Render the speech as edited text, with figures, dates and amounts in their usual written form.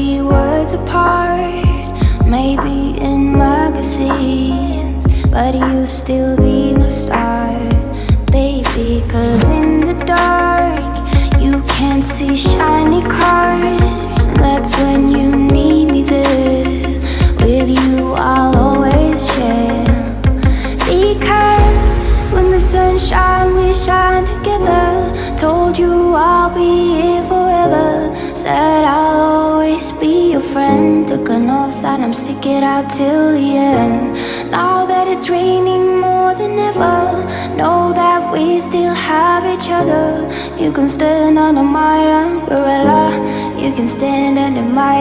be words apart, maybe in magazines, but you still be my star, baby. 'Cause in the dark you can't see shiny cars, and that's when you need me there. With you I'll always share, because when the sun shines we shine together. Told you I'll be here forever, said I'll always be your friend. Took an oath that I'm stick it out till the end. Now that it's raining more than ever, know that we still have each other. You can stand under my umbrella, you can stand under my